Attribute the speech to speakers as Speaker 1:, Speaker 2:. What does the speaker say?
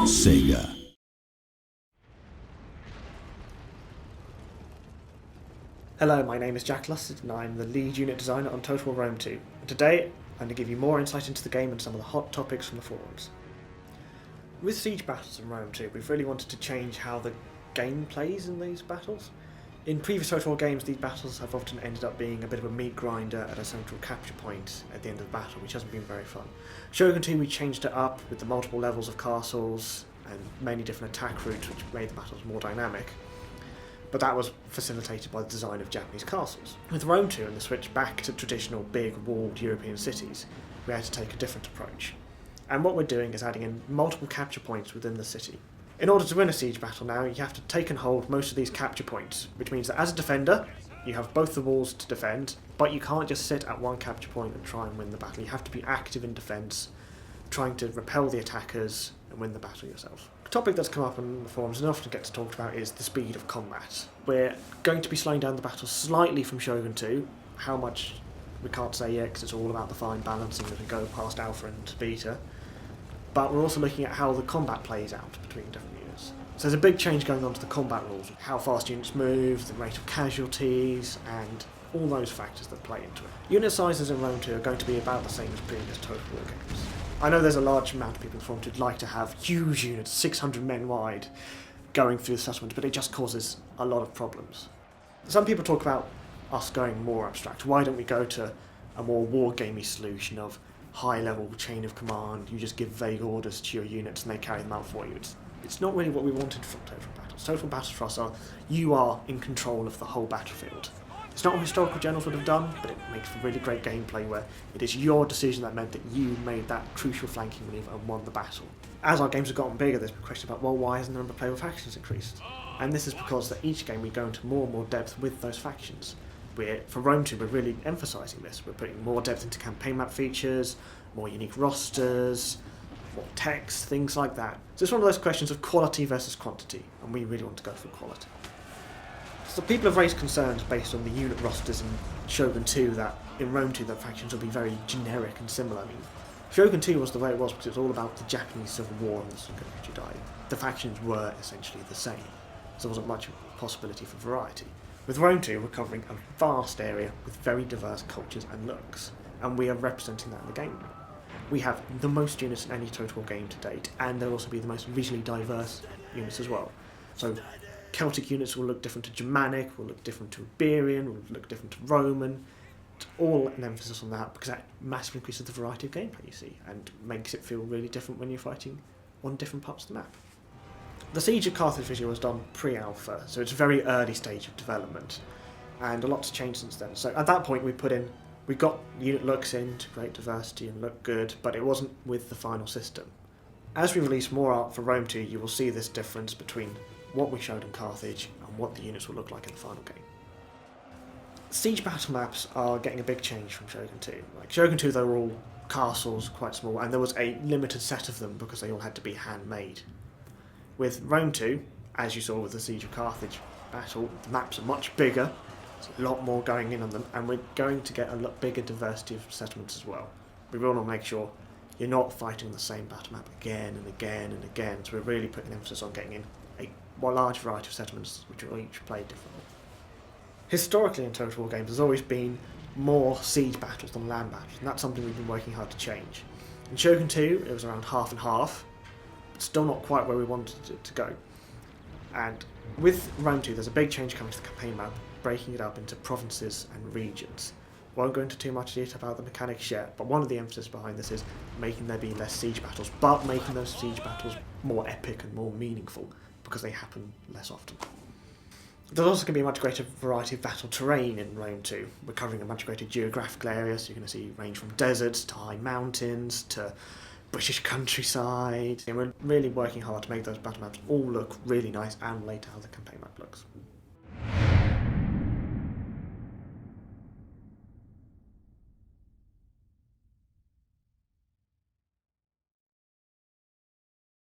Speaker 1: Sega.
Speaker 2: Hello, my name is Jack Lusted and I'm the lead unit designer on Total War Rome 2. And today I'm going to give you more insight into the game and some of the hot topics from the forums. With siege battles in Rome 2, we've really wanted to change how the game plays in these battles. In previous Total War games, these battles have often ended up being a bit of a meat grinder at a central capture point at the end of the battle, which hasn't been very fun. Shogun 2, we changed it up with the multiple levels of castles and many different attack routes, which made the battles more dynamic. But that was facilitated by the design of Japanese castles. With Rome 2 and the switch back to traditional big walled European cities, we had to take a different approach. And what we're doing is adding in multiple capture points within the city. In order to win a siege battle now, you have to take and hold most of these capture points, which means that as a defender, you have both the walls to defend, but you can't just sit at one capture point and try and win the battle. You have to be active in defence, trying to repel the attackers and win the battle yourself. A topic that's come up in the forums and often gets talked about is the speed of combat. We're going to be slowing down the battle slightly from Shogun 2. How much we can't say yet because it's all about the fine balancing as we go past alpha and beta. But we're also looking at how the combat plays out between different units. So there's a big change going on to the combat rules, how fast units move, the rate of casualties, and all those factors that play into it. Unit sizes in Rome 2 are going to be about the same as previous Total War games. I know there's a large amount of people in the forum who'd like to have huge units, 600 men wide, going through the settlement, but it just causes a lot of problems. Some people talk about us going more abstract. Why don't we go to a more wargamey solution of high-level chain of command? You just give vague orders to your units and they carry them out for you. It's not really what we wanted from Total Battles. Total Battles for us are, you are in control of the whole battlefield. It's not what historical generals would have done, but it makes for really great gameplay where it is your decision that meant that you made that crucial flanking move and won the battle. As our games have gotten bigger, there's been a question about, well, why hasn't the number of playable factions increased? And this is because that each game we go into more and more depth with those factions. For Rome 2, we're really emphasising this. We're putting more depth into campaign map features, more unique rosters, more text, things like that. So it's one of those questions of quality versus quantity, and we really want to go for quality. So people have raised concerns based on the unit rosters in Shogun 2 that in Rome 2 the factions will be very generic and similar. I mean, Shogun 2 was the way it was because it was all about the Japanese Civil War and the Saga of Jedi. The factions were essentially the same, so there wasn't much possibility for variety. With Rome 2 we're covering a vast area with very diverse cultures and looks, and we are representing that in the game. We have the most units in any Total War game to date, and they'll also be the most visually diverse units as well. So Celtic units will look different to Germanic, will look different to Iberian, will look different to Roman. It's all an emphasis on that because that massively increases the variety of gameplay you see and makes it feel really different when you're fighting on different parts of the map. The Siege of Carthage visual was done pre-alpha, so it's a very early stage of development, and a lot's changed since then. So at that point we got unit looks in to great diversity and look good, but it wasn't with the final system. As we release more art for Rome 2, you will see this difference between what we showed in Carthage and what the units will look like in the final game. Siege battle maps are getting a big change from Shogun 2. Like Shogun 2, they were all castles, quite small, and there was a limited set of them because they all had to be handmade. With Rome 2, as you saw with the Siege of Carthage battle, the maps are much bigger, there's a lot more going in on them, and we're going to get a lot bigger diversity of settlements as well. We want to make sure you're not fighting the same battle map again and again and again, so we're really putting emphasis on getting in a large variety of settlements which will each play differently. Historically in Total War games there's always been more siege battles than land battles, and that's something we've been working hard to change. In Shogun 2 it was around half and half, but still not quite where we wanted it to go. And with Rome 2 there's a big change coming to the campaign map, breaking it up into provinces and regions. Won't go into too much detail about the mechanics yet, but one of the emphasis behind this is making there be less siege battles, but making those siege battles more epic and more meaningful, because they happen less often. There's also going to be a much greater variety of battle terrain in Rome 2. We're covering a much greater geographical area, so you're going to see range from deserts to high mountains to British countryside. And we're really working hard to make those battle maps all look really nice and relate to how the campaign map looks.